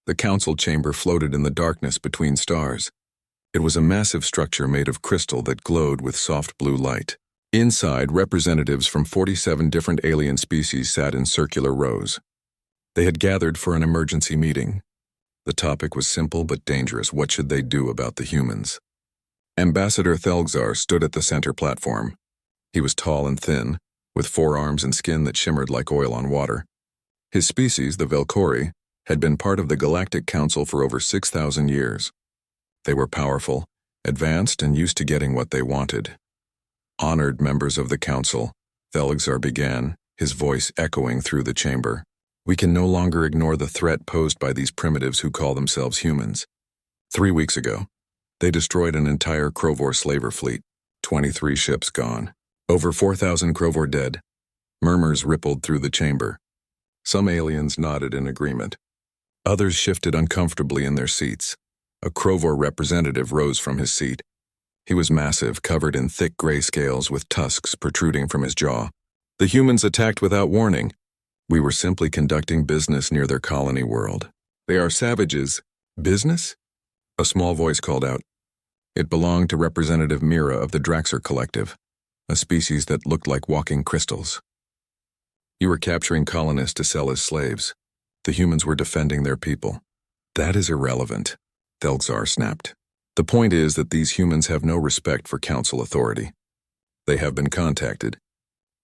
The council chamber floated in the darkness between stars. It was a massive structure made of crystal that glowed with soft blue light. Inside, representatives from 47 different alien species sat in circular rows. They had gathered for an emergency meeting. The topic was simple but dangerous. What should they do about the humans? Ambassador Thelgzar stood at the center platform. He was tall and thin, with forearms and skin that shimmered like oil on water. His species, the Velkhori, had been part of the Galactic Council for over 6,000 years. They were powerful, advanced, and used to getting what they wanted. Honored members of the Council, Thelgzar began, his voice echoing through the chamber. We can no longer ignore the threat posed by these primitives who call themselves humans. 3 weeks ago, they destroyed an entire Krovor slaver fleet, 23 ships gone. Over 4,000 Krovor dead. Murmurs rippled through the chamber. Some aliens nodded in agreement. Others shifted uncomfortably in their seats. A Krovor representative rose from his seat. He was massive, covered in thick gray scales with tusks protruding from his jaw. The humans attacked without warning. We were simply conducting business near their colony world. They are savages. Business? A small voice called out. It belonged to Representative Mira of the Draxer Collective, a species that looked like walking crystals. You were capturing colonists to sell as slaves. The humans were defending their people. That is irrelevant, Thelgzar snapped. The point is that these humans have no respect for council authority. They have been contacted.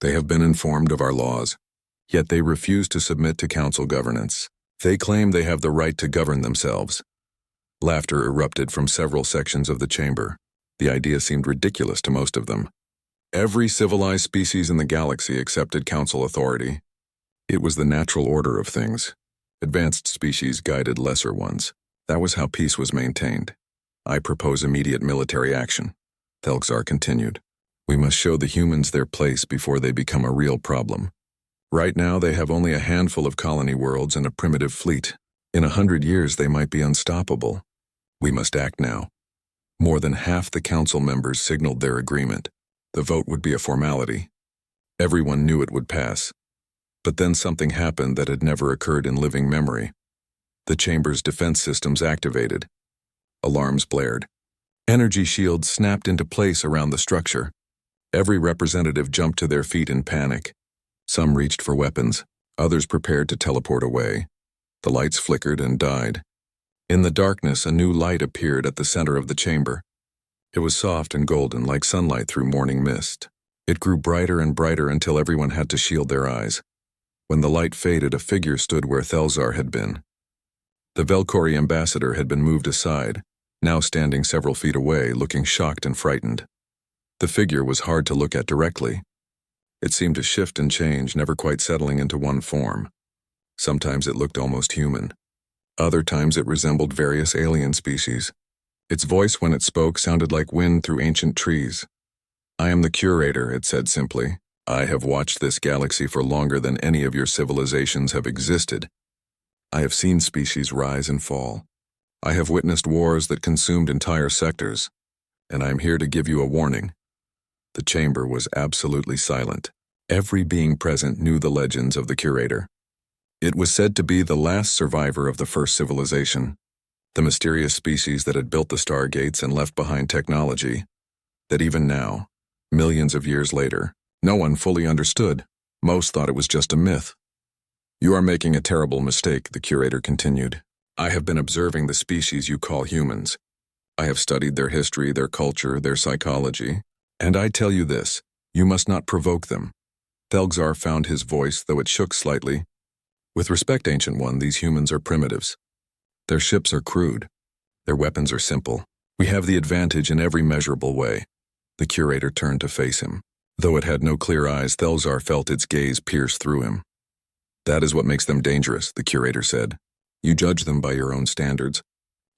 They have been informed of our laws. Yet they refuse to submit to council governance. They claim they have the right to govern themselves. Laughter erupted from several sections of the chamber. The idea seemed ridiculous to most of them. Every civilized species in the galaxy accepted council authority. It was the natural order of things. Advanced species guided lesser ones. That was how peace was maintained. I propose immediate military action, Thelgzar continued. We must show the humans their place before they become a real problem. Right now they have only a handful of colony worlds and a primitive fleet. In 100 years they might be unstoppable. We must act now. More than half the council members signaled their agreement. The vote would be a formality. Everyone knew it would pass. But then something happened that had never occurred in living memory. The chamber's defense systems activated. Alarms blared. Energy shields snapped into place around the structure. Every representative jumped to their feet in panic. Some reached for weapons. Others prepared to teleport away. The lights flickered and died. In the darkness, a new light appeared at the center of the chamber. It was soft and golden like sunlight through morning mist. It grew brighter and brighter until everyone had to shield their eyes. When the light faded, a figure stood where Thelgzar had been. The Velkhori ambassador had been moved aside, now standing several feet away, looking shocked and frightened. The figure was hard to look at directly. It seemed to shift and change, never quite settling into one form. Sometimes it looked almost human. Other times it resembled various alien species. Its voice, when it spoke, sounded like wind through ancient trees. I am the curator, it said simply. I have watched this galaxy for longer than any of your civilizations have existed. I have seen species rise and fall. I have witnessed wars that consumed entire sectors. And I am here to give you a warning. The chamber was absolutely silent. Every being present knew the legends of the curator. It was said to be the last survivor of the first civilization, the mysterious species that had built the stargates and left behind technology that even now, millions of years later, no one fully understood. Most thought it was just a myth. You are making a terrible mistake, the curator continued. I have been observing the species you call humans. I have studied their history, their culture, their psychology, and I tell you this, you must not provoke them. Thelgzar found his voice, though it shook slightly. With respect, Ancient One, these humans are primitives. Their ships are crude. Their weapons are simple. We have the advantage in every measurable way. The curator turned to face him. Though it had no clear eyes, Thelgzar felt its gaze pierce through him. That is what makes them dangerous, the curator said. You judge them by your own standards.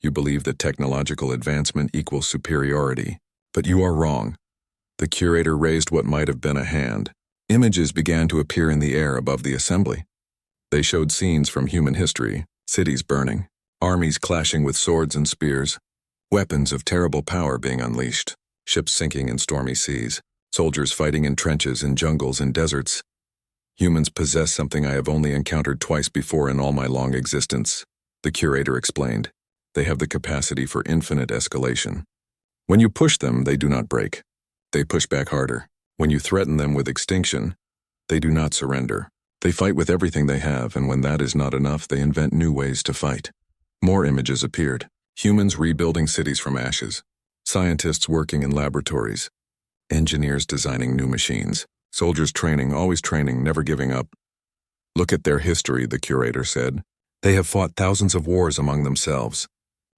You believe that technological advancement equals superiority. But you are wrong. The curator raised what might have been a hand. Images began to appear in the air above the assembly. They showed scenes from human history, cities burning, armies clashing with swords and spears, weapons of terrible power being unleashed, ships sinking in stormy seas, soldiers fighting in trenches, in jungles, and deserts. Humans possess something I have only encountered twice before in all my long existence, The curator explained. They have the capacity for infinite escalation. When you push them, they do not break. They push back harder. When you threaten them with extinction, they do not surrender. They fight with everything they have, and when that is not enough, they invent new ways to fight. More images appeared. Humans rebuilding cities from ashes. Scientists working in laboratories. Engineers designing new machines. Soldiers training, always training, never giving up. Look at their history, the curator said. They have fought thousands of wars among themselves.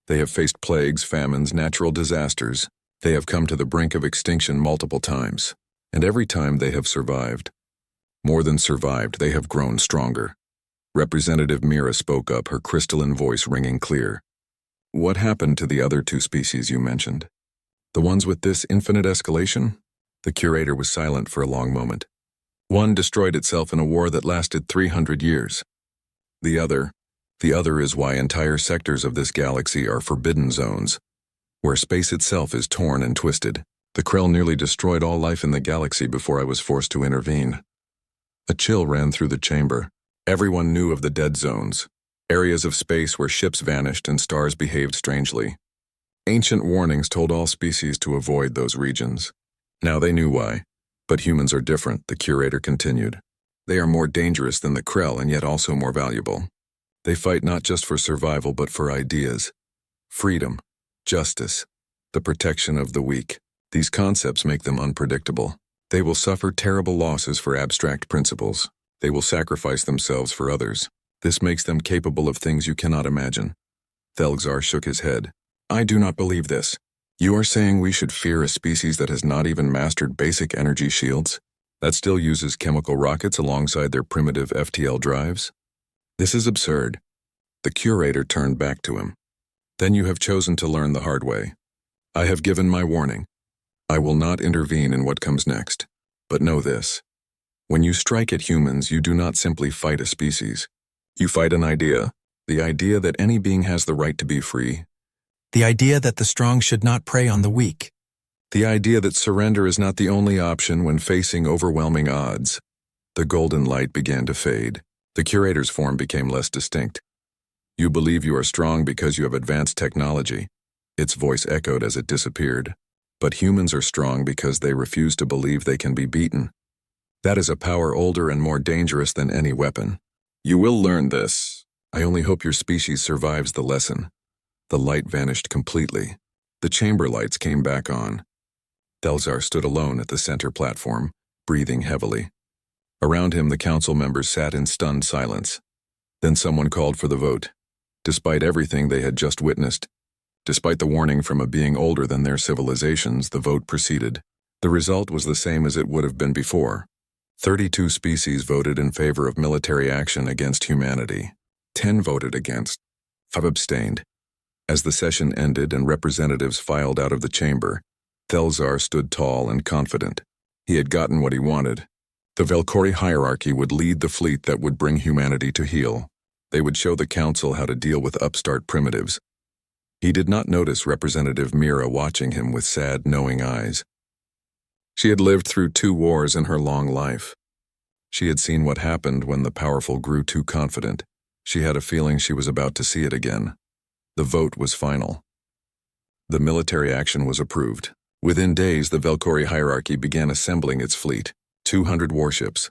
They have faced plagues, famines, natural disasters. They have come to the brink of extinction multiple times. And every time they have survived. More than survived, they have grown stronger. Representative Mira spoke up, her crystalline voice ringing clear. What happened to the other two species you mentioned? The ones with this infinite escalation? The curator was silent for a long moment. One destroyed itself in a war that lasted 300 years. The other is why entire sectors of this galaxy are forbidden zones, where space itself is torn and twisted. The Krell nearly destroyed all life in the galaxy before I was forced to intervene. A chill ran through the chamber. Everyone knew of the dead zones, areas of space where ships vanished and stars behaved strangely. Ancient warnings told all species to avoid those regions. Now they knew why. But humans are different, the curator continued. They are more dangerous than the Krell and yet also more valuable. They fight not just for survival but for ideas. Freedom, justice, the protection of the weak. These concepts make them unpredictable. They will suffer terrible losses for abstract principles. They will sacrifice themselves for others. This makes them capable of things you cannot imagine. Thelgzar shook his head. I do not believe this. You are saying we should fear a species that has not even mastered basic energy shields? That still uses chemical rockets alongside their primitive FTL drives? This is absurd. The curator turned back to him. Then you have chosen to learn the hard way. I have given my warning. I will not intervene in what comes next. But know this. When you strike at humans, you do not simply fight a species. You fight an idea. The idea that any being has the right to be free. The idea that the strong should not prey on the weak. The idea that surrender is not the only option when facing overwhelming odds. The golden light began to fade. The curator's form became less distinct. You believe you are strong because you have advanced technology. Its voice echoed as it disappeared. But humans are strong because they refuse to believe they can be beaten. That is a power older and more dangerous than any weapon. You will learn this. I only hope your species survives the lesson. The light vanished completely. The chamber lights came back on. Thelgzar stood alone at the center platform, breathing heavily. Around him, the council members sat in stunned silence. Then someone called for the vote. Despite everything they had just witnessed, despite the warning from a being older than their civilizations, the vote proceeded. The result was the same as it would have been before. 32 species voted in favor of military action against humanity. 10 voted against. 5 abstained. As the session ended and representatives filed out of the chamber, Thelgzar stood tall and confident. He had gotten what he wanted. The Velkhori hierarchy would lead the fleet that would bring humanity to heel. They would show the council how to deal with upstart primitives. He did not notice Representative Mira watching him with sad, knowing eyes. She had lived through 2 wars in her long life. She had seen what happened when the powerful grew too confident. She had a feeling she was about to see it again. The vote was final. The military action was approved. Within days, the Velkhori hierarchy began assembling its fleet, 200 warships,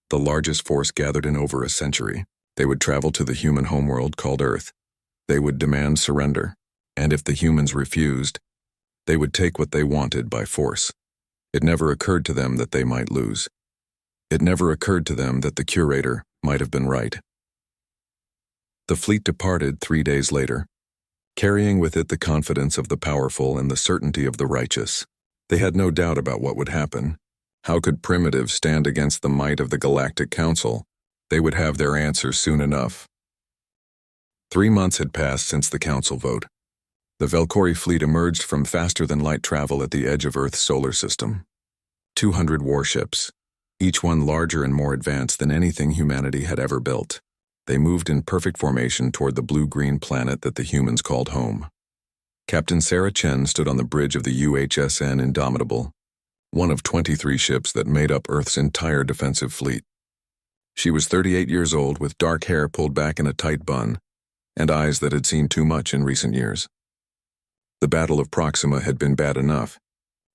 the largest force gathered in over a century. They would travel to the human homeworld called Earth. They would demand surrender, and if the humans refused, they would take what they wanted by force. It never occurred to them that they might lose. It never occurred to them that the curator might have been right. The fleet departed 3 days later, carrying with it the confidence of the powerful and the certainty of the righteous. They had no doubt about what would happen. How could primitives stand against the might of the Galactic Council? They would have their answer soon enough. 3 months had passed since the council vote. The Velkhori fleet emerged from faster-than-light travel at the edge of Earth's solar system. 200 warships, each one larger and more advanced than anything humanity had ever built. They moved in perfect formation toward the blue-green planet that the humans called home. Captain Sarah Chen stood on the bridge of the UHSN Indomitable, one of 23 ships that made up Earth's entire defensive fleet. She was 38 years old with dark hair pulled back in a tight bun, and eyes that had seen too much in recent years. The Battle of Proxima had been bad enough.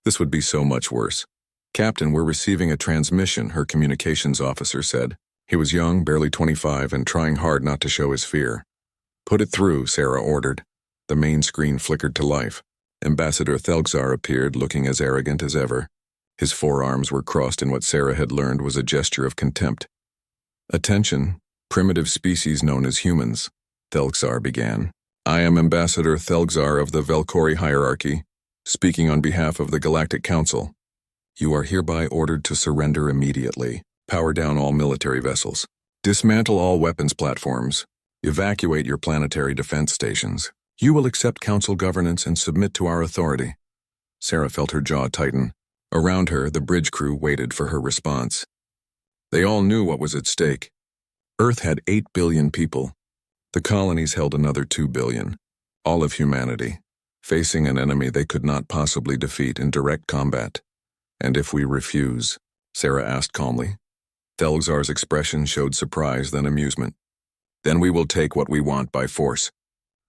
This would be so much worse. "Captain, we're receiving a transmission," her communications officer said. He was young, barely 25, and trying hard not to show his fear. "Put it through," Sarah ordered. The main screen flickered to life. Ambassador Thelgzar appeared, looking as arrogant as ever. His forearms were crossed in what Sarah had learned was a gesture of contempt. "Attention, primitive species known as humans," Thelgzar began. "I am Ambassador Thelgzar of the Velkori hierarchy, speaking on behalf of the Galactic Council. You are hereby ordered to surrender immediately. Power down all military vessels. Dismantle all weapons platforms. Evacuate your planetary defense stations. You will accept Council governance and submit to our authority." Sarah felt her jaw tighten. Around her, the bridge crew waited for her response. They all knew what was at stake. Earth had 8 billion people. The colonies held another 2 billion. All of humanity, facing an enemy they could not possibly defeat in direct combat. "And if we refuse?" Sarah asked calmly. Thelgzar's expression showed surprise, then amusement. "Then we will take what we want by force.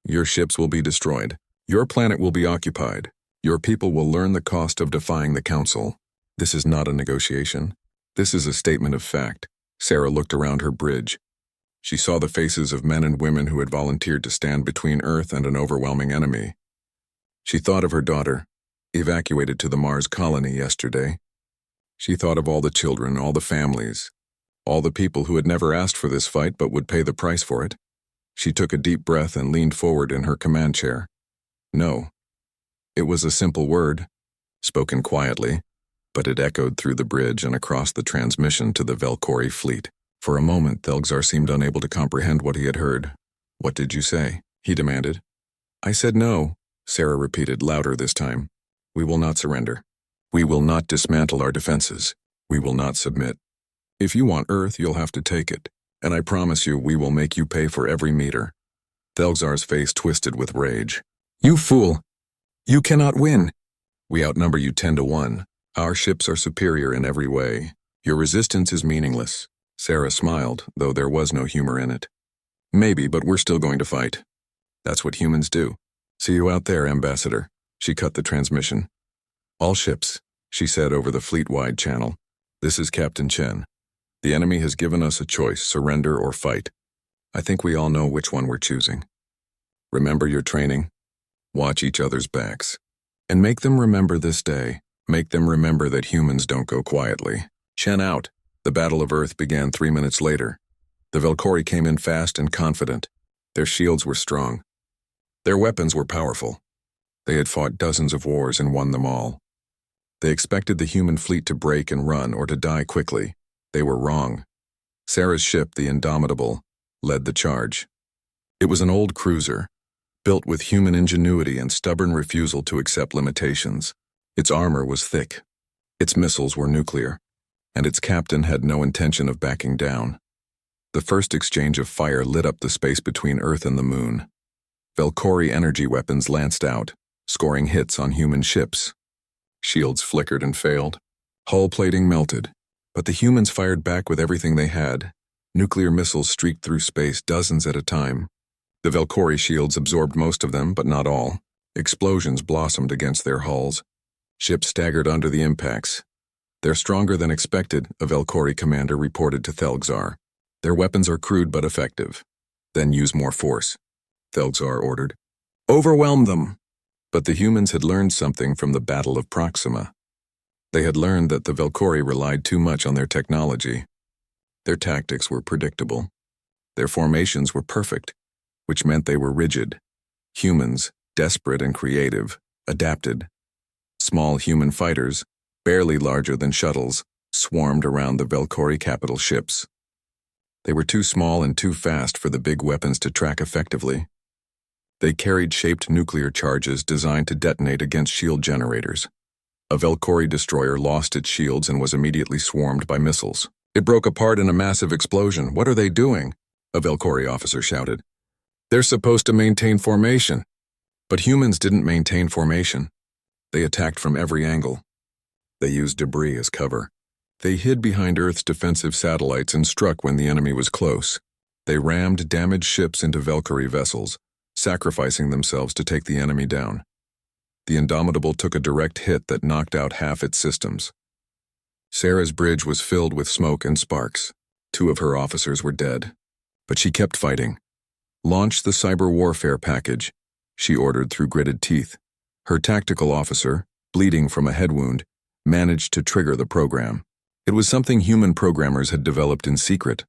Your ships will be destroyed. Your planet will be occupied. Your people will learn the cost of defying the Council. This is not a negotiation. This is a statement of fact." Sarah looked around her bridge. She saw the faces of men and women who had volunteered to stand between Earth and an overwhelming enemy. She thought of her daughter, evacuated to the Mars colony yesterday. She thought of all the children, all the families, all the people who had never asked for this fight but would pay the price for it. She took a deep breath and leaned forward in her command chair. No. It was a simple word, spoken quietly, but it echoed through the bridge and across the transmission to the Velkori fleet. For a moment, Thelgzar seemed unable to comprehend what he had heard. "What did you say?" he demanded. "I said no," Sarah repeated, louder this time. "We will not surrender. We will not dismantle our defenses. We will not submit. If you want Earth, you'll have to take it, and I promise you we will make you pay for every meter." Thelgzar's face twisted with rage. "You fool! You cannot win! We outnumber you 10 to 1. Our ships are superior in every way. Your resistance is meaningless." Sarah smiled, though there was no humor in it. "Maybe, but we're still going to fight. That's what humans do. See you out there, Ambassador." She cut the transmission. "All ships," she said over the fleet-wide channel. "This is Captain Chen. The enemy has given us a choice, surrender or fight. I think we all know which one we're choosing. Remember your training. Watch each other's backs. And make them remember this day. Make them remember that humans don't go quietly." Chen out. The Battle of Earth began 3 minutes later. The Velkori came in fast and confident. Their shields were strong. Their weapons were powerful. They had fought dozens of wars and won them all. They expected the human fleet to break and run or to die quickly. They were wrong. Sarah's ship, the Indomitable, led the charge. It was an old cruiser, built with human ingenuity and stubborn refusal to accept limitations. Its armor was thick. Its missiles were nuclear, and its captain had no intention of backing down. The first exchange of fire lit up the space between Earth and the Moon. Velkori energy weapons lanced out, scoring hits on human ships. Shields flickered and failed. Hull plating melted, but the humans fired back with everything they had. Nuclear missiles streaked through space, dozens at a time. The Velkori shields absorbed most of them, but not all. Explosions blossomed against their hulls. Ships staggered under the impacts. "They're stronger than expected," a Velkori commander reported to Thelgzar. "Their weapons are crude but effective. Then use more force," Thelgzar ordered. "Overwhelm them!" But the humans had learned something from the Battle of Proxima. They had learned that the Velkori relied too much on their technology. Their tactics were predictable. Their formations were perfect, which meant they were rigid. Humans, desperate and creative, adapted. Small human fighters, barely larger than shuttles, swarmed around the Velkori capital ships. They were too small and too fast for the big weapons to track effectively. They carried shaped nuclear charges designed to detonate against shield generators. A Velkori destroyer lost its shields and was immediately swarmed by missiles. "It broke apart in a massive explosion. What are they doing?" a Velkori officer shouted. "They're supposed to maintain formation." But humans didn't maintain formation. They attacked from every angle. They used debris as cover. They hid behind Earth's defensive satellites and struck when the enemy was close. They rammed damaged ships into Valkyrie vessels, sacrificing themselves to take the enemy down. The Indomitable took a direct hit that knocked out half its systems. Sarah's bridge was filled with smoke and sparks. 2 of her officers were dead. But she kept fighting. "Launch the cyber warfare package," she ordered through gritted teeth. Her tactical officer, bleeding from a head wound, managed to trigger the program. It was something human programmers had developed in secret,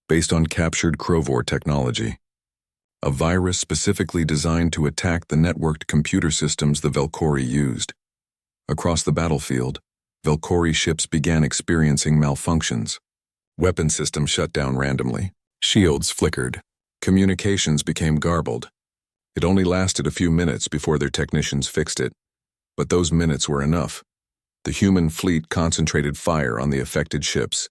based on captured Crovor technology. A virus specifically designed to attack the networked computer systems the Valkyrie used. Across the battlefield, Valkyrie ships began experiencing malfunctions. Weapon systems shut down randomly. Shields flickered. Communications became garbled. It only lasted a few minutes before their technicians fixed it. But those minutes were enough. The human fleet concentrated fire on the affected ships.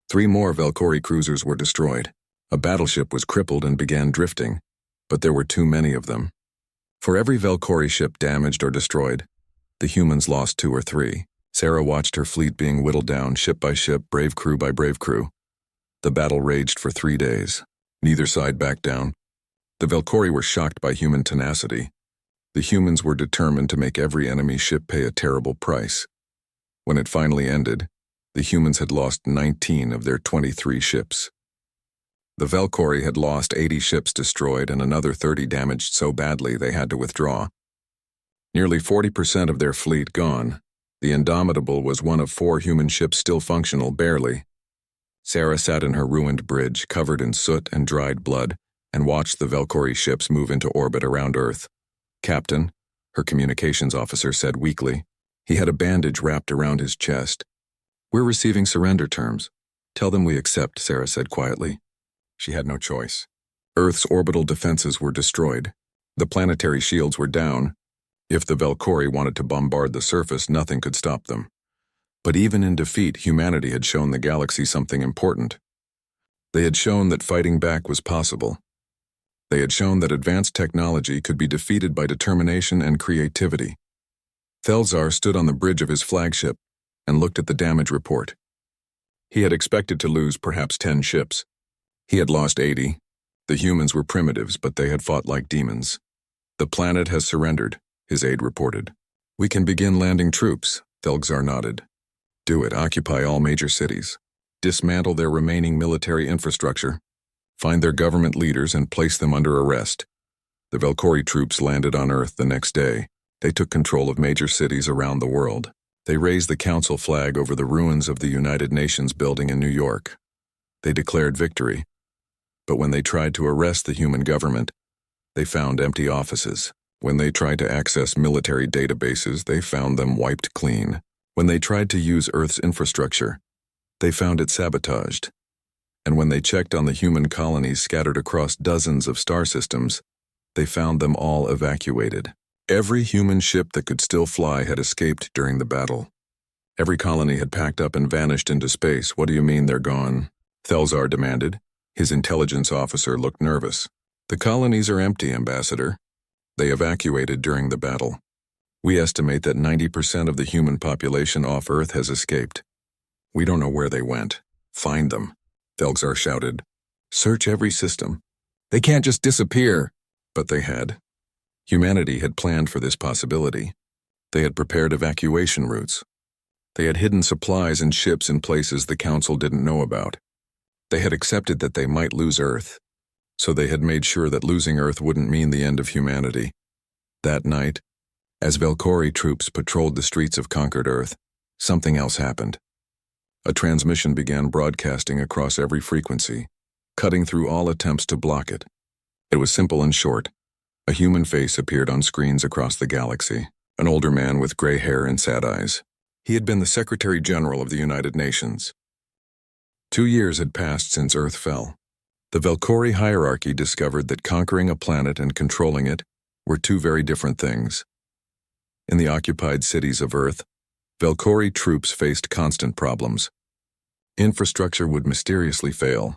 3 more Valkyrie cruisers were destroyed. A battleship was crippled and began drifting, but there were too many of them. For every Valkyrie ship damaged or destroyed, the humans lost 2 or 3. Sarah watched her fleet being whittled down ship by ship, brave crew by brave crew. The battle raged for 3 days. Neither side backed down. The Valkyrie were shocked by human tenacity. The humans were determined to make every enemy ship pay a terrible price. When it finally ended, the humans had lost 19 of their 23 ships. The Valkyrie had lost 80 ships destroyed and another 30 damaged so badly they had to withdraw. Nearly 40% of their fleet gone. The Indomitable was one of 4 human ships still functional, barely. Sarah sat in her ruined bridge, covered in soot and dried blood, and watched the Valkyrie ships move into orbit around Earth. "Captain," her communications officer said weakly. He had a bandage wrapped around his chest. "We're receiving surrender terms. Tell them we accept," Sarah said quietly. She had no choice. Earth's orbital defenses were destroyed. The planetary shields were down. If the Valkyrie wanted to bombard the surface, nothing could stop them. But even in defeat, humanity had shown the galaxy something important. They had shown that fighting back was possible. They had shown that advanced technology could be defeated by determination and creativity. Thelzar stood on the bridge of his flagship and looked at the damage report. He had expected to lose perhaps 10 ships. He had lost 80. The humans were primitives, but they had fought like demons. "The planet has surrendered," his aide reported. "We can begin landing troops," Thelzar nodded. "Do it. Occupy all major cities. Dismantle their remaining military infrastructure. Find their government leaders and place them under arrest." The Valkyrie troops landed on Earth the next day. They took control of major cities around the world. They raised the council flag over the ruins of the United Nations building in New York. They declared victory. But when they tried to arrest the human government, they found empty offices. When they tried to access military databases, they found them wiped clean. When they tried to use Earth's infrastructure, they found it sabotaged. And when they checked on the human colonies scattered across dozens of star systems, they found them all evacuated. Every human ship that could still fly had escaped during the battle. Every colony had packed up and vanished into space. "What do you mean they're gone?" Thelzar demanded. His intelligence officer looked nervous. "The colonies are empty, Ambassador. They evacuated during the battle. We estimate that 90% of the human population off Earth has escaped. We don't know where they went. Find them," Thelzar shouted. "Search every system. They can't just disappear." But they had. Humanity had planned for this possibility. They had prepared evacuation routes. They had hidden supplies and ships in places the Council didn't know about. They had accepted that they might lose Earth, so they had made sure that losing Earth wouldn't mean the end of humanity. That night, as Valkyrie troops patrolled the streets of conquered Earth, something else happened. A transmission began broadcasting across every frequency, cutting through all attempts to block it. It was simple and short. A human face appeared on screens across the galaxy, an older man with gray hair and sad eyes. He had been the Secretary General of the United Nations. 2 years had passed since Earth fell. The Valkyrie hierarchy discovered that conquering a planet and controlling it were 2 very different things. In the occupied cities of Earth, Valkyrie troops faced constant problems. Infrastructure would mysteriously fail.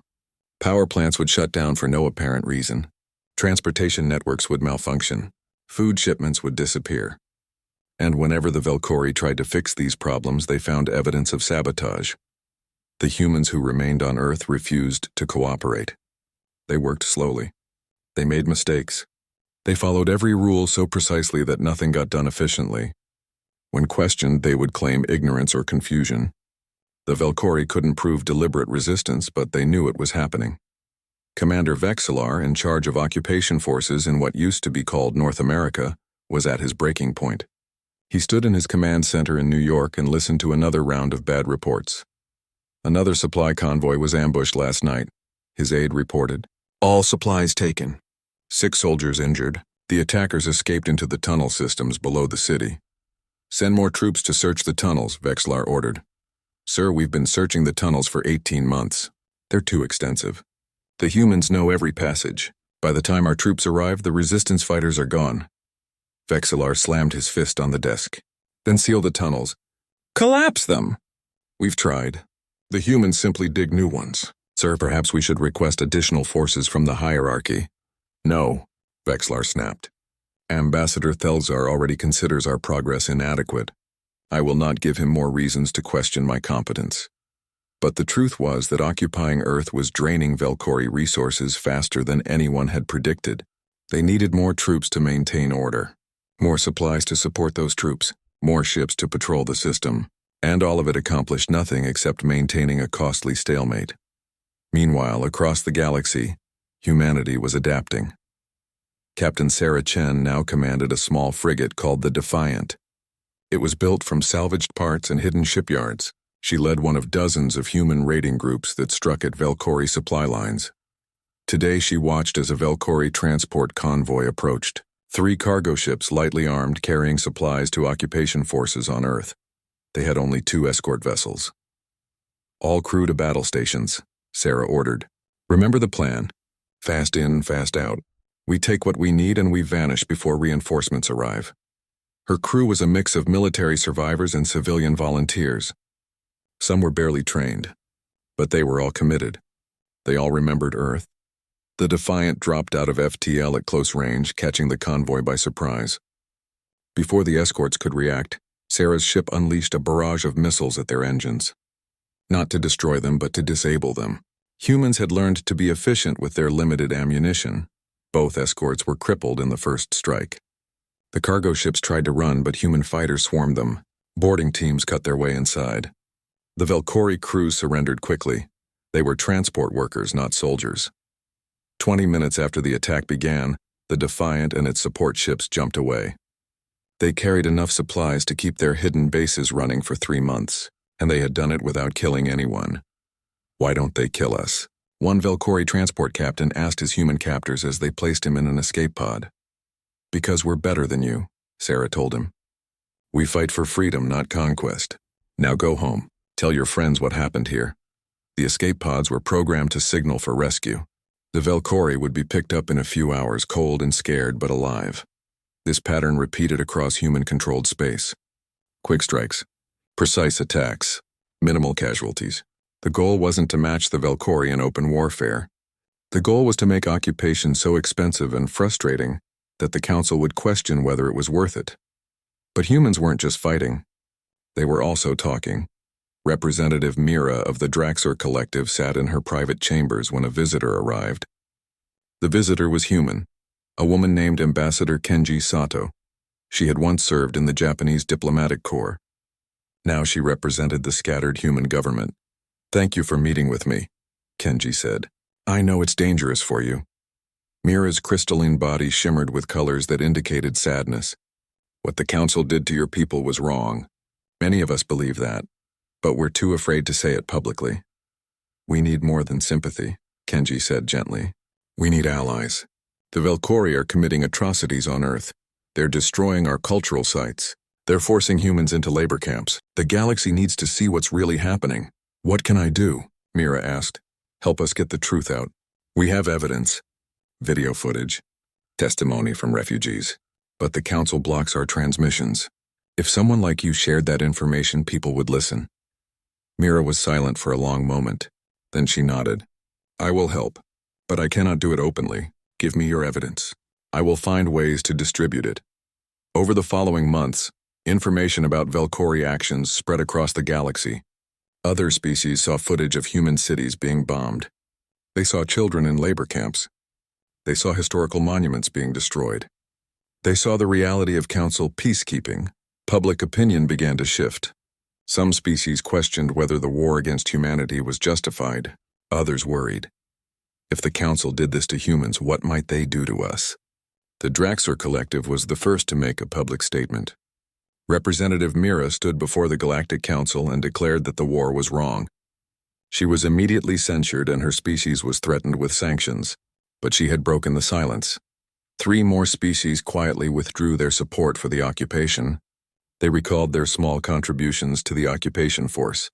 Power plants would shut down for no apparent reason. Transportation networks would malfunction. Food shipments would disappear. And whenever the Valkyrie tried to fix these problems, they found evidence of sabotage. The humans who remained on Earth refused to cooperate. They worked slowly. They made mistakes. They followed every rule so precisely that nothing got done efficiently. When questioned, they would claim ignorance or confusion. The Velkhori couldn't prove deliberate resistance, but they knew it was happening. Commander Vexillar, in charge of occupation forces in what used to be called North America, was at his breaking point. He stood in his command center in New York and listened to another round of bad reports. Another supply convoy was ambushed last night, his aide reported. All supplies taken. 6 soldiers injured. The attackers escaped into the tunnel systems below the city. Send more troops to search the tunnels, Vexillar ordered. Sir, we've been searching the tunnels for 18 months. They're too extensive. The humans know every passage. By the time our troops arrive, the resistance fighters are gone. Vexillar slammed his fist on the desk. Then seal the tunnels. Collapse them! We've tried. The humans simply dig new ones. Sir, perhaps we should request additional forces from the hierarchy. No, Vexillar snapped. Ambassador Thelzar already considers our progress inadequate. I will not give him more reasons to question my competence. But the truth was that occupying Earth was draining Velkhori resources faster than anyone had predicted. They needed more troops to maintain order, more supplies to support those troops, more ships to patrol the system, and all of it accomplished nothing except maintaining a costly stalemate. Meanwhile, across the galaxy, humanity was adapting. Captain Sarah Chen now commanded a small frigate called the Defiant. It was built from salvaged parts and hidden shipyards. She led one of dozens of human raiding groups that struck at Velkhori supply lines. Today she watched as a Velkhori transport convoy approached. 3 cargo ships lightly armed carrying supplies to occupation forces on Earth. They had only 2 escort vessels. All crew to battle stations, Sarah ordered. Remember the plan. Fast in, fast out. We take what we need and we vanish before reinforcements arrive. Her crew was a mix of military survivors and civilian volunteers. Some were barely trained, but they were all committed. They all remembered Earth. The Defiant dropped out of FTL at close range, catching the convoy by surprise. Before the escorts could react, Sarah's ship unleashed a barrage of missiles at their engines. Not to destroy them, but to disable them. Humans had learned to be efficient with their limited ammunition. Both escorts were crippled in the first strike. The cargo ships tried to run, but human fighters swarmed them. Boarding teams cut their way inside. The Velkhori crew surrendered quickly. They were transport workers, not soldiers. 20 minutes after the attack began, the Defiant and its support ships jumped away. They carried enough supplies to keep their hidden bases running for 3 months, and they had done it without killing anyone. Why don't they kill us? One Velkhori transport captain asked his human captors as they placed him in an escape pod. Because we're better than you, Sarah told him. We fight for freedom, not conquest. Now go home. Tell your friends what happened here. The escape pods were programmed to signal for rescue. The Velkhori would be picked up in a few hours, cold and scared but alive. This pattern repeated across human-controlled space. Quick strikes. Precise attacks. Minimal casualties. The goal wasn't to match the Velkhori in open warfare. The goal was to make occupation so expensive and frustrating that the Council would question whether it was worth it. But humans weren't just fighting. They were also talking. Representative Mira of the Draxor Collective sat in her private chambers when a visitor arrived. The visitor was human, a woman named Ambassador Kenji Sato. She had once served in the Japanese diplomatic corps. Now she represented the scattered human government. Thank you for meeting with me, Kenji said. I know it's dangerous for you. Mira's crystalline body shimmered with colors that indicated sadness. What the Council did to your people was wrong. Many of us believe that, but we're too afraid to say it publicly. We need more than sympathy, Kenji said gently. We need allies. The Velkhori are committing atrocities on Earth. They're destroying our cultural sites. They're forcing humans into labor camps. The galaxy needs to see what's really happening. What can I do? Mira asked. Help us get the truth out. We have evidence. Video footage. Testimony from refugees. But the Council blocks our transmissions. If someone like you shared that information, people would listen. Mira was silent for a long moment. Then she nodded. I will help, but I cannot do it openly. Give me your evidence. I will find ways to distribute it. Over the following months, information about Velkhori actions spread across the galaxy. Other species saw footage of human cities being bombed. They saw children in labor camps. They saw historical monuments being destroyed. They saw the reality of council peacekeeping. Public opinion began to shift. Some species questioned whether the war against humanity was justified. Others worried. If the council did this to humans, what might they do to us? The Draxler Collective was the first to make a public statement. Representative Mira stood before the Galactic Council and declared that the war was wrong. She was immediately censured and her species was threatened with sanctions, but she had broken the silence. 3 more species quietly withdrew their support for the occupation. They recalled their small contributions to the occupation force.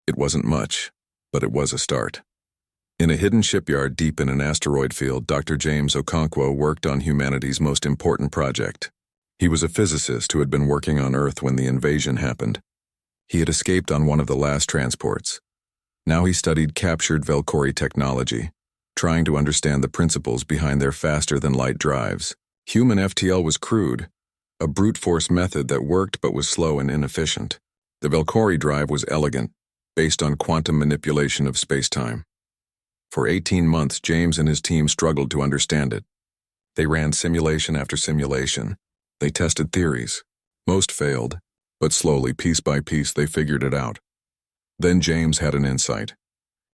It wasn't much, but it was a start. In a hidden shipyard deep in an asteroid field, Dr. James Okonkwo worked on humanity's most important project. He was a physicist who had been working on Earth when the invasion happened. He had escaped on one of the last transports. Now he studied captured Velcori technology, trying to understand the principles behind their faster-than-light drives. Human FTL was crude, a brute force method that worked but was slow and inefficient. The Velcori drive was elegant, based on quantum manipulation of space-time. For 18 months, James and his team struggled to understand it. They ran simulation after simulation. They tested theories. Most failed, but slowly, piece by piece, they figured it out. Then James had an insight.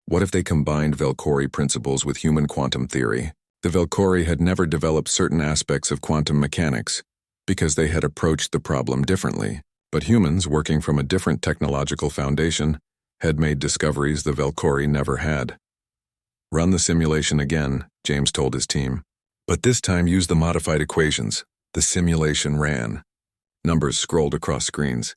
What if they combined Velcori principles with human quantum theory? The Velcori had never developed certain aspects of quantum mechanics because they had approached the problem differently, but humans, working from a different technological foundation, had made discoveries the Velcori never had. Run the simulation again, James told his team. But this time use the modified equations. The simulation ran. Numbers scrolled across screens,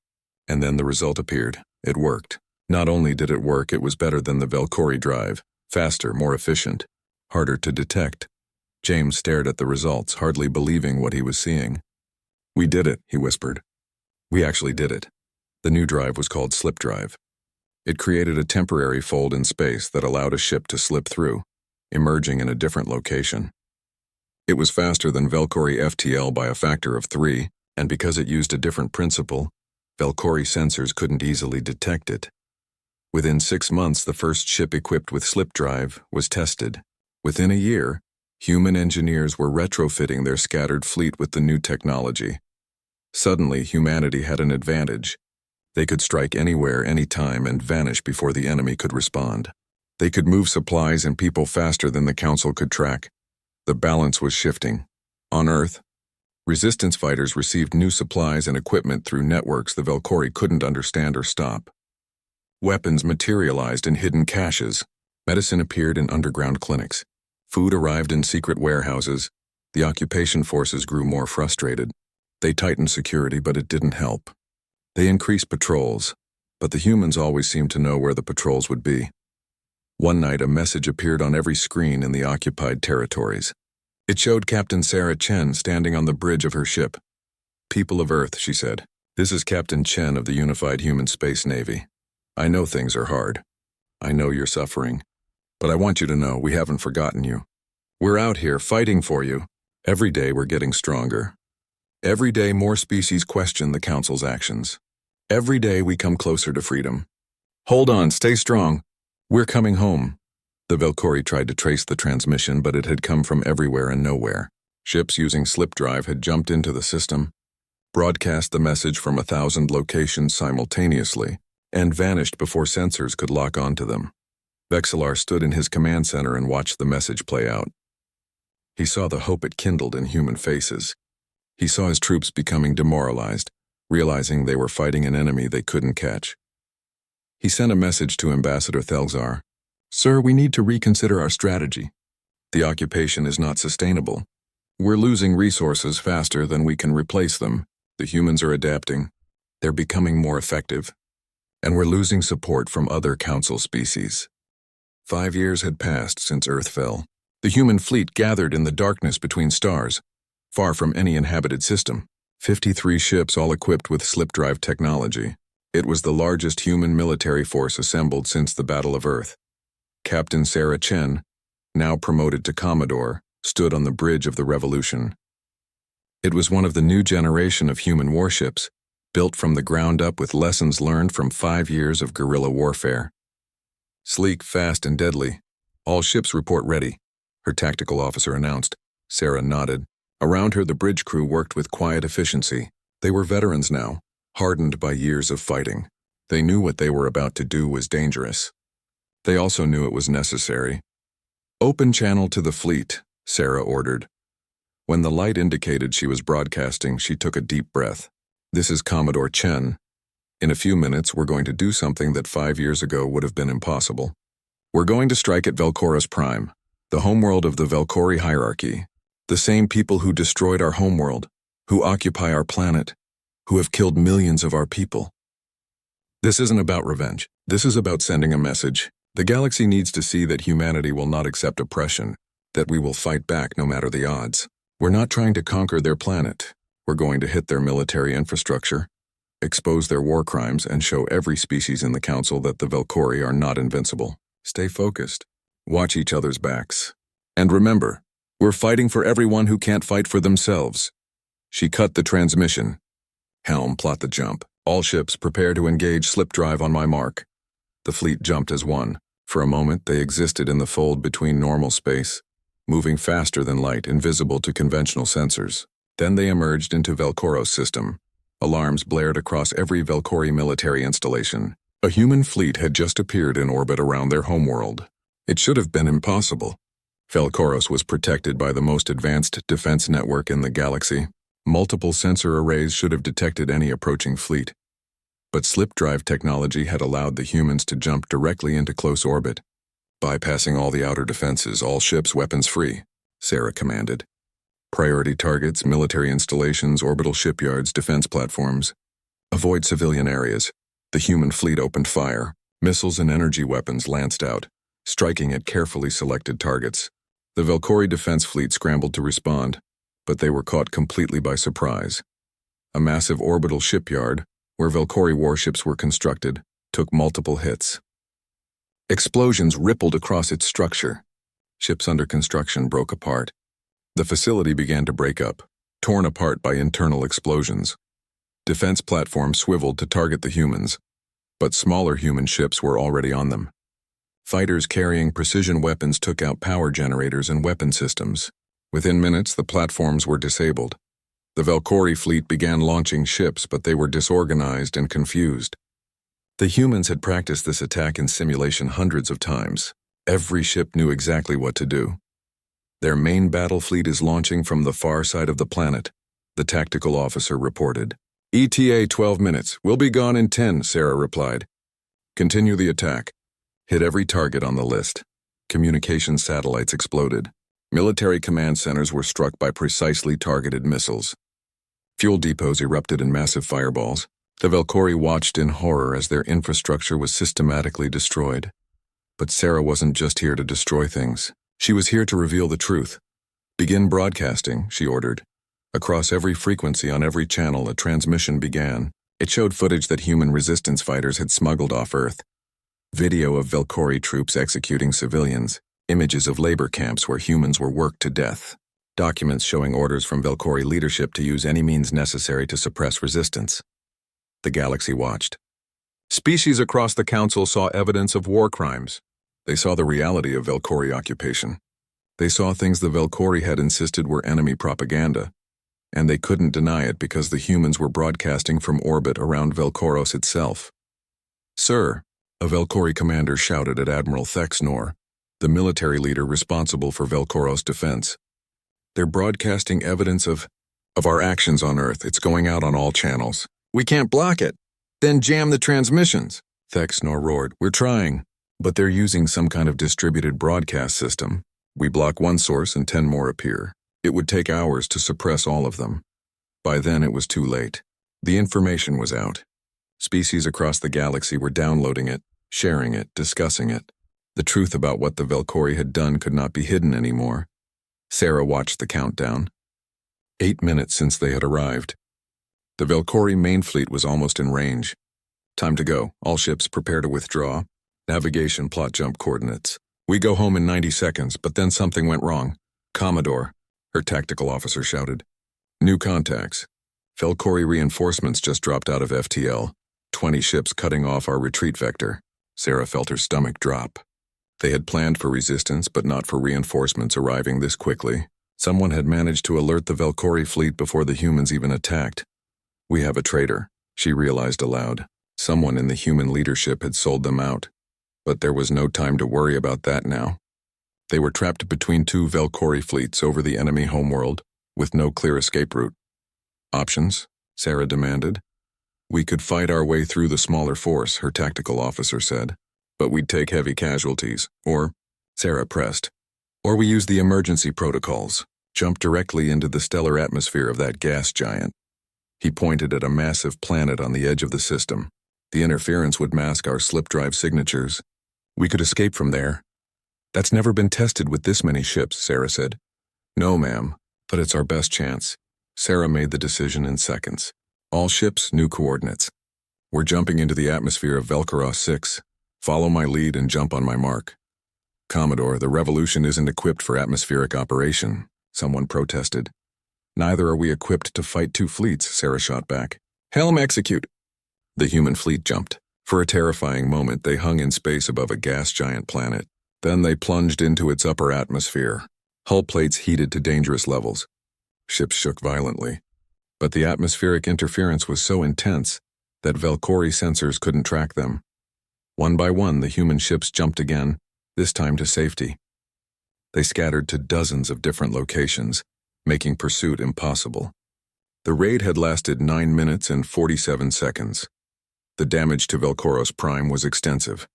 and then the result appeared. It worked. Not only did it work, it was better than the Velcori drive. Faster, more efficient, harder to detect. James stared at the results, hardly believing what he was seeing. "We did it," he whispered. "We actually did it." The new drive was called Slip Drive. It created a temporary fold in space that allowed a ship to slip through, emerging in a different location. It was faster than Velcori FTL by a factor of 3, and because it used a different principle, Velcori sensors couldn't easily detect it. Within 6 months, the first ship equipped with Slip Drive was tested. Within a year, human engineers were retrofitting their scattered fleet with the new technology. Suddenly, humanity had an advantage. They could strike anywhere, anytime, and vanish before the enemy could respond. They could move supplies and people faster than the Council could track. The balance was shifting. On Earth, resistance fighters received new supplies and equipment through networks the Velcori couldn't understand or stop. Weapons materialized in hidden caches. Medicine appeared in underground clinics. Food arrived in secret warehouses. The occupation forces grew more frustrated. They tightened security, but it didn't help. They increased patrols, but the humans always seemed to know where the patrols would be. One night, a message appeared on every screen in the occupied territories. It showed Captain Sarah Chen standing on the bridge of her ship. "People of Earth," she said, "this is Captain Chen of the Unified Human Space Navy. I know things are hard. I know you're suffering. But I want you to know we haven't forgotten you. We're out here fighting for you. Every day we're getting stronger. Every day more species question the Council's actions. Every day we come closer to freedom. Hold on, stay strong. We're coming home." The Velcori tried to trace the transmission, but it had come from everywhere and nowhere. Ships using Slip Drive had jumped into the system, broadcast the message from 1,000 locations simultaneously, and vanished before sensors could lock onto them. Vexillar stood in his command center and watched the message play out. He saw the hope it kindled in human faces. He saw his troops becoming demoralized, realizing they were fighting an enemy they couldn't catch. He sent a message to Ambassador Thelzar. "Sir, we need to reconsider our strategy. The occupation is not sustainable. We're losing resources faster than we can replace them. The humans are adapting. They're becoming more effective. And we're losing support from other Council species." 5 years had passed since Earth fell. The human fleet gathered in the darkness between stars, far from any inhabited system. 53 ships, all equipped with Slip Drive technology. It was the largest human military force assembled since the Battle of Earth. Captain Sarah Chen, now promoted to Commodore, stood on the bridge of the revolution. It was one of the new generation of human warships, built from the ground up with lessons learned from 5 years of guerrilla warfare. Sleek, fast, and deadly, All ships report ready, her tactical officer announced. Sarah nodded. Around her, the bridge crew worked with quiet efficiency. They were veterans now, hardened by years of fighting. They knew what they were about to do was dangerous. They also knew it was necessary. Open channel to the fleet, Sarah ordered. When the light indicated she was broadcasting, she took a deep breath. This is Commodore Chen. In a few minutes, we're going to do something that 5 years ago would have been impossible. We're going to strike at Velkoros Prime, the homeworld of the Velkori hierarchy. The same people who destroyed our homeworld, who occupy our planet, who have killed millions of our people. This isn't about revenge. This is about sending a message. The galaxy needs to see that humanity will not accept oppression, that we will fight back no matter the odds. We're not trying to conquer their planet. We're going to hit their military infrastructure, expose their war crimes, and show every species in the Council that the Velkori are not invincible. Stay focused. Watch each other's backs. And remember, we're fighting for everyone who can't fight for themselves. She cut the transmission. Helm, plot the jump. All ships prepare to engage slip drive on my mark. The fleet jumped as one. For a moment, they existed in the fold between normal space, moving faster than light, invisible to conventional sensors. Then they emerged into Velkoros system. Alarms blared across every Velkori military installation. A human fleet had just appeared in orbit around their homeworld. It should have been impossible. Velkoros was protected by the most advanced defense network in the galaxy. Multiple sensor arrays should have detected any approaching fleet. But slip drive technology had allowed the humans to jump directly into close orbit. Bypassing all the outer defenses, all ships weapons free, Sarah commanded. Priority targets, military installations, orbital shipyards, defense platforms. Avoid civilian areas. The human fleet opened fire. Missiles and energy weapons lanced out, striking at carefully selected targets. The Velkori defense fleet scrambled to respond, but they were caught completely by surprise. A massive orbital shipyard, where Velkori warships were constructed, took multiple hits. Explosions rippled across its structure. Ships under construction broke apart. The facility began to break up, torn apart by internal explosions. Defense platforms swiveled to target the humans, but smaller human ships were already on them. Fighters carrying precision weapons took out power generators and weapon systems. Within minutes, the platforms were disabled. The Velkori fleet began launching ships, but they were disorganized and confused. The humans had practiced this attack in simulation hundreds of times. Every ship knew exactly what to do. Their main battle fleet is launching from the far side of the planet, the tactical officer reported. ETA 12 minutes. We'll be gone in 10, Sarah replied. Continue the attack. Hit every target on the list. Communication satellites exploded. Military command centers were struck by precisely targeted missiles. Fuel depots erupted in massive fireballs. The Velkori watched in horror as their infrastructure was systematically destroyed. But Sarah wasn't just here to destroy things. She was here to reveal the truth. Begin broadcasting, she ordered. Across every frequency on every channel, a transmission began. It showed footage that human resistance fighters had smuggled off Earth. Video of Velkori troops executing civilians. Images of labor camps where humans were worked to death. Documents showing orders from Velkori leadership to use any means necessary to suppress resistance. The galaxy watched. Species across the Council saw evidence of war crimes. They saw the reality of Velkori occupation. They saw things the Velkori had insisted were enemy propaganda, and they couldn't deny it because the humans were broadcasting from orbit around Velkoros itself. Sir, a Velkori commander shouted at Admiral Thexnor, the military leader responsible for Velkoros defense. They're broadcasting evidence of our actions on Earth. It's going out on all channels. We can't block it. Then jam the transmissions. Thexnor roared. We're trying, but they're using some kind of distributed broadcast system. We block one source and 10 more appear. It would take hours to suppress all of them. By then it was too late. The information was out. Species across the galaxy were downloading it, sharing it, discussing it. The truth about what the Velkori had done could not be hidden anymore. Sarah watched the countdown. 8 minutes since they had arrived. The Velkori main fleet was almost in range. Time to go. All ships prepare to withdraw. Navigation plot jump coordinates. We go home in 90 seconds, but then something went wrong. Commodore, her tactical officer shouted. New contacts. Velkori reinforcements just dropped out of FTL. 20 ships cutting off our retreat vector. Sarah felt her stomach drop. They had planned for resistance, but not for reinforcements arriving this quickly. Someone had managed to alert the Valkyrie fleet before the humans even attacked. We have a traitor, she realized aloud. Someone in the human leadership had sold them out. But there was no time to worry about that now. They were trapped between two Valkyrie fleets over the enemy homeworld, with no clear escape route. Options? Sarah demanded. We could fight our way through the smaller force, her tactical officer said. But we'd take heavy casualties, or, Sarah pressed, or we use the emergency protocols, jump directly into the stellar atmosphere of that gas giant. He pointed at a massive planet on the edge of the system. The interference would mask our slip drive signatures. We could escape from there. That's never been tested with this many ships, Sarah said. No, ma'am, but it's our best chance. Sarah made the decision in seconds. All ships, new coordinates. We're jumping into the atmosphere of Velkaros 6. Follow my lead and jump on my mark. Commodore, the Revolution isn't equipped for atmospheric operation, someone protested. Neither are we equipped to fight two fleets, Sarah shot back. Helm execute. The human fleet jumped. For a terrifying moment, they hung in space above a gas giant planet. Then they plunged into its upper atmosphere. Hull plates heated to dangerous levels. Ships shook violently. But the atmospheric interference was so intense that Valkyrie sensors couldn't track them. One by one, the human ships jumped again, this time to safety. They scattered to dozens of different locations, making pursuit impossible. The raid had lasted 9 minutes and 47 seconds. The damage to Velkaros Prime was extensive.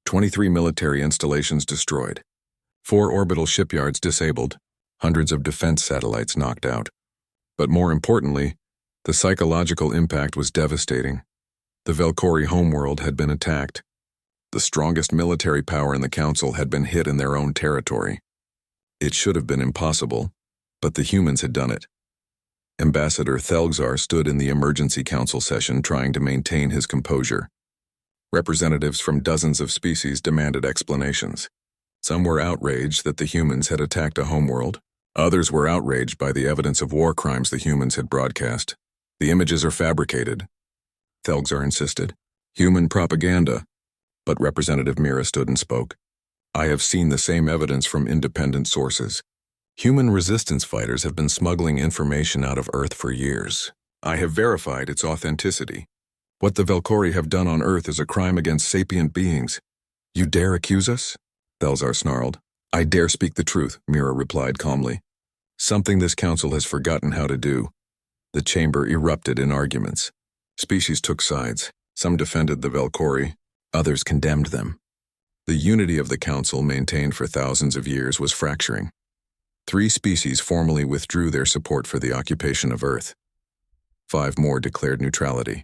23 military installations destroyed, 4 orbital shipyards disabled, hundreds of defense satellites knocked out. But more importantly, the psychological impact was devastating. The Valkyrie homeworld had been attacked. The strongest military power in the Council had been hit in their own territory. It should have been impossible, but the humans had done it. Ambassador Thelgzar stood in the emergency council session trying to maintain his composure. Representatives from dozens of species demanded explanations. Some were outraged that the humans had attacked a homeworld. Others were outraged by the evidence of war crimes the humans had broadcast. The images are fabricated, Thelgzar insisted. Human propaganda. But Representative Mira stood and spoke. I have seen the same evidence from independent sources. Human resistance fighters have been smuggling information out of Earth for years. I have verified its authenticity. What the Valkyrie have done on Earth is a crime against sapient beings. You dare accuse us? Thelgzar snarled. I dare speak the truth, Mira replied calmly. Something this council has forgotten how to do. The chamber erupted in arguments. Species took sides. Some defended the Valkyrie, others condemned them. The unity of the council maintained for thousands of years was fracturing. 3 species formally withdrew their support for the occupation of Earth. 5 more declared neutrality.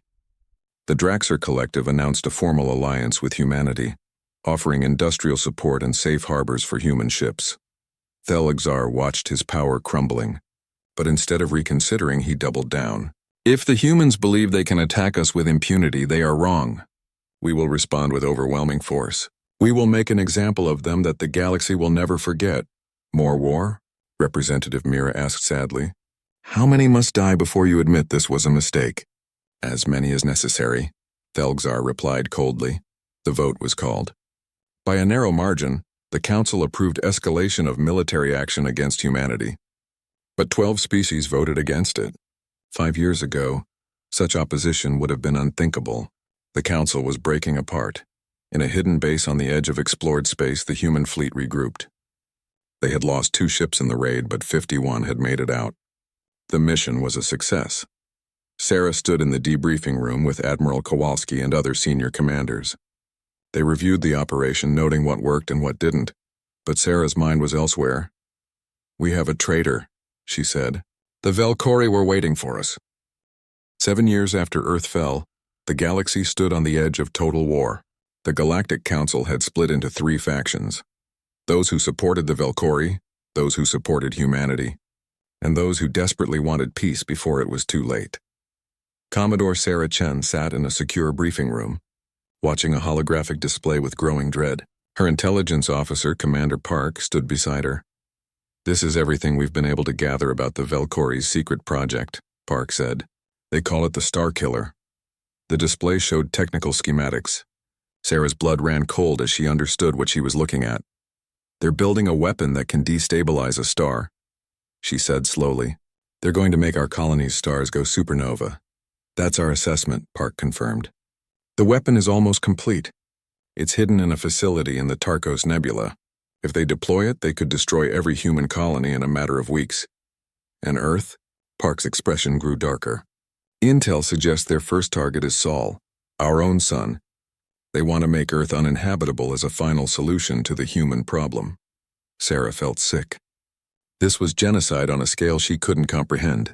The Draxer Collective announced a formal alliance with humanity, offering industrial support and safe harbors for human ships. Thelgzar watched his power crumbling, but instead of reconsidering, he doubled down. If the humans believe they can attack us with impunity, they are wrong. We will respond with overwhelming force. We will make an example of them that the galaxy will never forget. More war? Representative Mira asked sadly. How many must die before you admit this was a mistake? As many as necessary, Thelgzar replied coldly. The vote was called. By a narrow margin, the Council approved escalation of military action against humanity. But 12 species voted against it. 5 years ago, such opposition would have been unthinkable. The Council was breaking apart. In a hidden base on the edge of explored space, the human fleet regrouped. They had lost 2 ships in the raid, but 51 had made it out. The mission was a success. Sarah stood in the debriefing room with Admiral Kowalski and other senior commanders. They reviewed the operation, noting what worked and what didn't, but Sarah's mind was elsewhere. We have a traitor, she said. The Valkyrie were waiting for us. 7 years after Earth fell, the galaxy stood on the edge of total war. The Galactic Council had split into 3 factions. Those who supported the Valkyrie, those who supported humanity, and those who desperately wanted peace before it was too late. Commodore Sarah Chen sat in a secure briefing room, watching a holographic display with growing dread. Her intelligence officer, Commander Park, stood beside her. This is everything we've been able to gather about the Valkyrie's secret project, Park said. They call it the Star Killer. The display showed technical schematics. Sarah's blood ran cold as she understood what she was looking at. "They're building a weapon that can destabilize a star," she said slowly. "They're going to make our colony's stars go supernova." "That's our assessment," Park confirmed. "The weapon is almost complete. It's hidden in a facility in the Tarkos Nebula. If they deploy it, they could destroy every human colony in a matter of weeks." "And Earth?" Park's expression grew darker. "Intel suggests their first target is Sol, our own sun. They want to make Earth uninhabitable as a final solution to the human problem." Sarah felt sick. This was genocide on a scale she couldn't comprehend.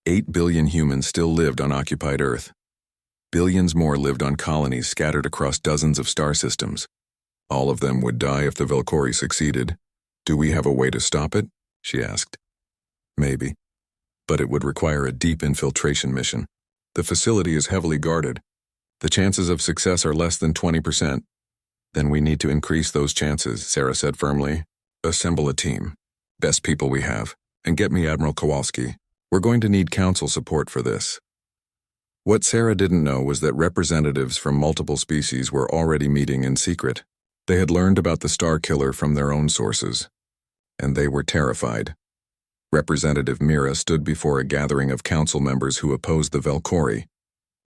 8 billion humans still lived on occupied Earth. Billions more lived on colonies scattered across dozens of star systems. All of them would die if the Valkyrie succeeded. "Do we have a way to stop it?" she asked. "Maybe. But it would require a deep infiltration mission. The facility is heavily guarded. The chances of success are less than 20%. "Then we need to increase those chances," Sarah said firmly. "Assemble a team. Best people we have. And get me Admiral Kowalski. We're going to need council support for this." What Sarah didn't know was that representatives from multiple species were already meeting in secret. They had learned about the Star Killer from their own sources. And they were terrified. Representative Mira stood before a gathering of council members who opposed the Valkyrie.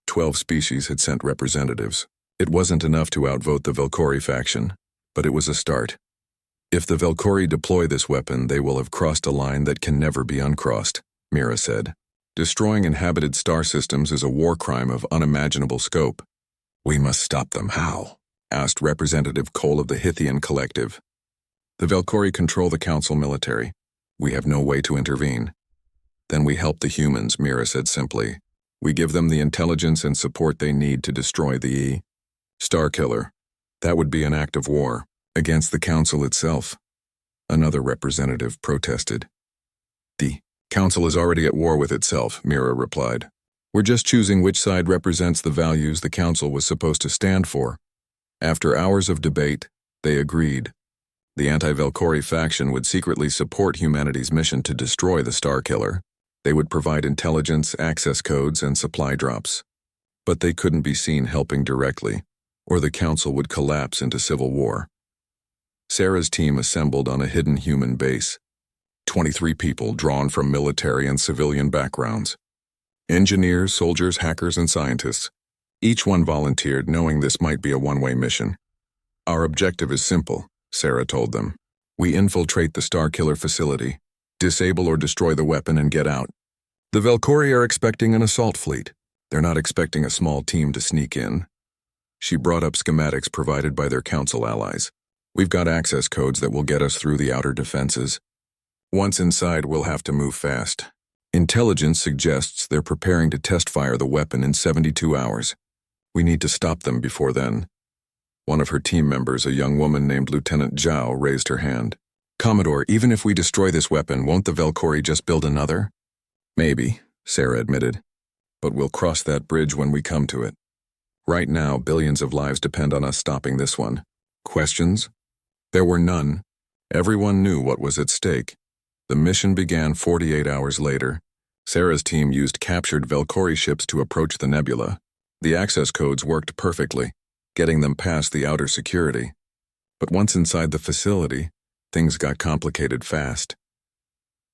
12 species had sent representatives. It wasn't enough to outvote the Valkyrie faction, but it was a start. "If the Valkyrie deploy this weapon, they will have crossed a line that can never be uncrossed," Mira said. "Destroying inhabited star systems is a war crime of unimaginable scope." "We must stop them. How?" asked Representative Cole of the Hithian Collective. "The Valkyrie control the council military. We have no way to intervene." "Then we help the humans," Mira said simply. "We give them the intelligence and support they need to destroy the Star Killer. That would be an act of war against the council itself." Another representative protested. "The council is already at war with itself," Mira replied. "We're just choosing which side represents the values the council was supposed to stand for." After hours of debate, they agreed. The anti-Valkyrie faction would secretly support humanity's mission to destroy the Star Killer. They would provide intelligence, access codes, and supply drops. But they couldn't be seen helping directly, or the council would collapse into civil war. Sarah's team assembled on a hidden human base. 23 people drawn from military and civilian backgrounds. Engineers, soldiers, hackers, and scientists. Each one volunteered, knowing this might be a one-way mission. "Our objective is simple," Sarah told them. "We infiltrate the Star Killer facility, disable or destroy the weapon, and get out. The Valkyrie are expecting an assault fleet. They're not expecting a small team to sneak in." She brought up schematics provided by their council allies. "We've got access codes that will get us through the outer defenses. Once inside, we'll have to move fast. Intelligence suggests they're preparing to test fire the weapon in 72 hours. We need to stop them before then." One of her team members, a young woman named Lieutenant Zhao, raised her hand. "Commodore, even if we destroy this weapon, won't the Valkyrie just build another?" "Maybe," Sarah admitted. "But we'll cross that bridge when we come to it. Right now, billions of lives depend on us stopping this one." Questions? There were none. Everyone knew what was at stake. The mission began 48 hours later. Sarah's team used captured Valkyrie ships to approach the nebula. The access codes worked perfectly, getting them past the outer security. But once inside the facility, things got complicated fast.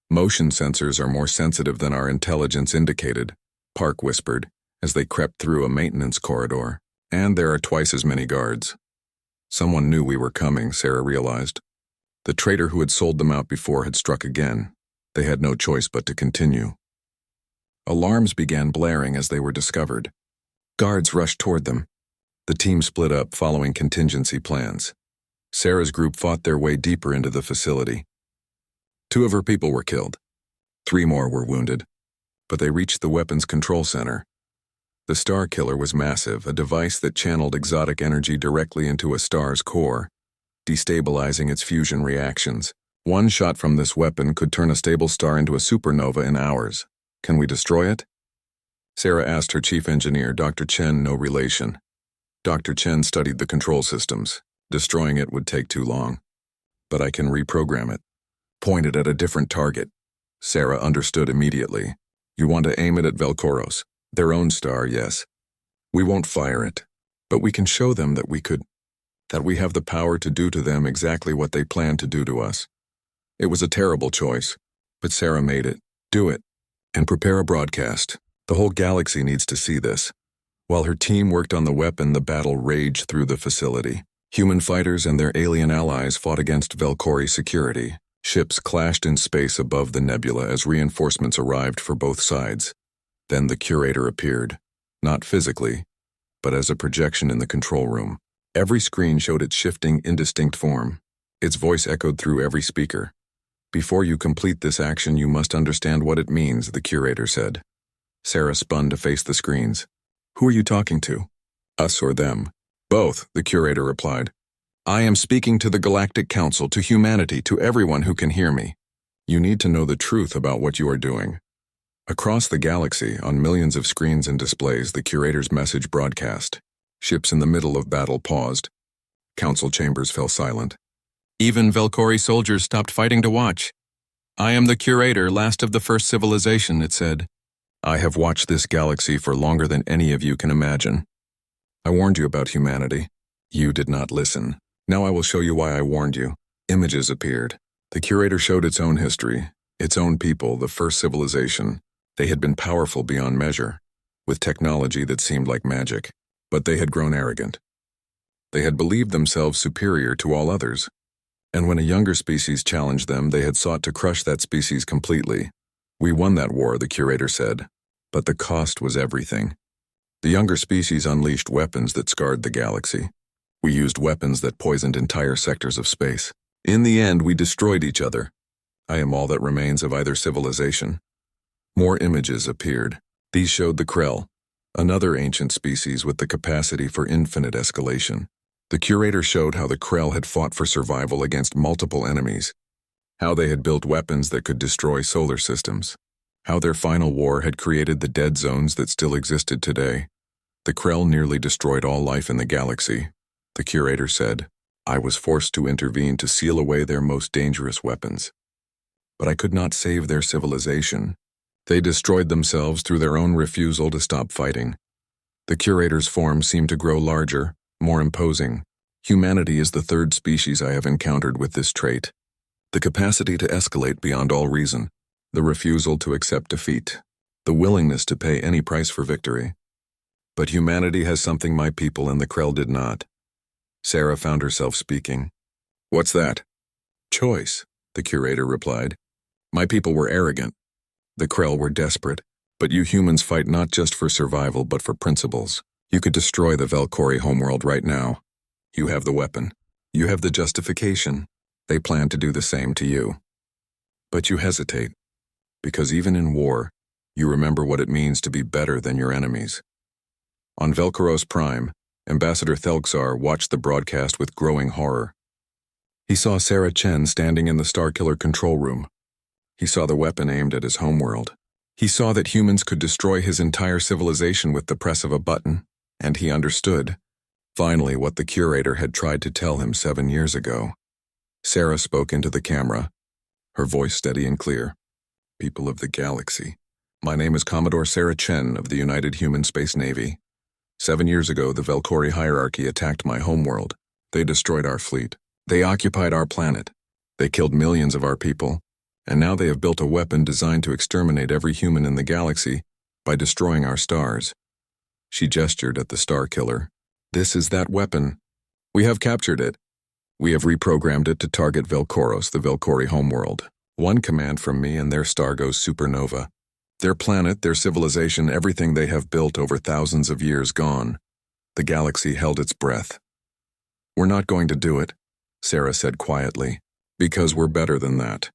"Motion sensors are more sensitive than our intelligence indicated," Park whispered, as they crept through a maintenance corridor. "And there are twice as many guards." Someone knew we were coming, Sarah realized. The traitor who had sold them out before had struck again. They had no choice but to continue. Alarms began blaring as they were discovered. Guards rushed toward them. The team split up, following contingency plans. Sarah's group fought their way deeper into the facility. 2 of her people were killed. 3 more were wounded. But they reached the weapons control center. The Star Killer was massive, a device that channeled exotic energy directly into a star's core, destabilizing its fusion reactions. One shot from this weapon could turn a stable star into a supernova in hours. "Can we destroy it?" Sarah asked her chief engineer, Dr. Chen, no relation. Dr. Chen studied the control systems. Destroying it would take too long. "But I can reprogram it. Point it at a different target." Sarah understood immediately. "You want to aim it at Velkoros. Their own star, yes. We won't fire it. But we can show them that we have the power to do to them exactly what they plan to do to us. It was a terrible choice, but Sarah made it. Do it, and prepare a broadcast. The whole galaxy needs to see this. While her team worked on the weapon, the battle raged through the facility. Human fighters and their alien allies fought against Velcori security. Ships clashed in space above the nebula as reinforcements arrived for both sides. Then the curator appeared, not physically, but as a projection in the control room. Every screen showed its shifting, indistinct form. Its voice echoed through every speaker. Before you complete this action, you must understand what it means, the curator said. Sarah spun to face the screens. Who are you talking to? Us or them? Both, the curator replied. I am speaking to the Galactic Council, to humanity, to everyone who can hear me. You need to know the truth about what you are doing. Across the galaxy, on millions of screens and displays, the curator's message broadcast. Ships in the middle of battle paused. Council chambers fell silent. Even Velcori soldiers stopped fighting to watch. I am the curator, last of the first civilization, it said. I have watched this galaxy for longer than any of you can imagine. I warned you about humanity. You did not listen. Now I will show you why I warned you. Images appeared. The curator showed its own history, its own people, the first civilization. They had been powerful beyond measure, with technology that seemed like magic, but they had grown arrogant. They had believed themselves superior to all others, and when a younger species challenged them, they had sought to crush that species completely. We won that war, the curator said, but the cost was everything. The younger species unleashed weapons that scarred the galaxy. We used weapons that poisoned entire sectors of space. In the end, we destroyed each other. I am all that remains of either civilization. More images appeared. These showed the Krell, another ancient species with the capacity for infinite escalation. The curator showed how the Krell had fought for survival against multiple enemies, how they had built weapons that could destroy solar systems, how their final war had created the dead zones that still existed today. The Krell nearly destroyed all life in the galaxy. The curator said, I was forced to intervene to seal away their most dangerous weapons. But I could not save their civilization. They destroyed themselves through their own refusal to stop fighting. The curator's form seemed to grow larger, more imposing. Humanity is the third species I have encountered with this trait. The capacity to escalate beyond all reason, the refusal to accept defeat, the willingness to pay any price for victory. But humanity has something my people and the Krell did not. Sarah found herself speaking. What's that? Choice, the curator replied. My people were arrogant. The Krell were desperate. But you humans fight not just for survival, but for principles. You could destroy the Velcori homeworld right now. You have the weapon. You have the justification. They plan to do the same to you. But you hesitate, because even in war, you remember what it means to be better than your enemies. On Velcoros Prime, Ambassador Thelxar watched the broadcast with growing horror. He saw Sarah Chen standing in the Starkiller control room. He saw the weapon aimed at his homeworld. He saw that humans could destroy his entire civilization with the press of a button, and he understood, finally, what the curator had tried to tell him 7 years ago. Sarah spoke into the camera, her voice steady and clear. People of the galaxy, my name is Commodore Sarah Chen of the United Human Space Navy. 7 years ago, the Velcori hierarchy attacked my homeworld. They destroyed our fleet. They occupied our planet. They killed millions of our people. And now they have built a weapon designed to exterminate every human in the galaxy by destroying our stars. She gestured at the Star Killer. This is that weapon. We have captured it. We have reprogrammed it to target Velcoros, the Velcori homeworld. One command from me and their star goes supernova. Their planet, their civilization, everything they have built over thousands of years gone. The galaxy held its breath. We're not going to do it, Sarah said quietly, because we're better than that.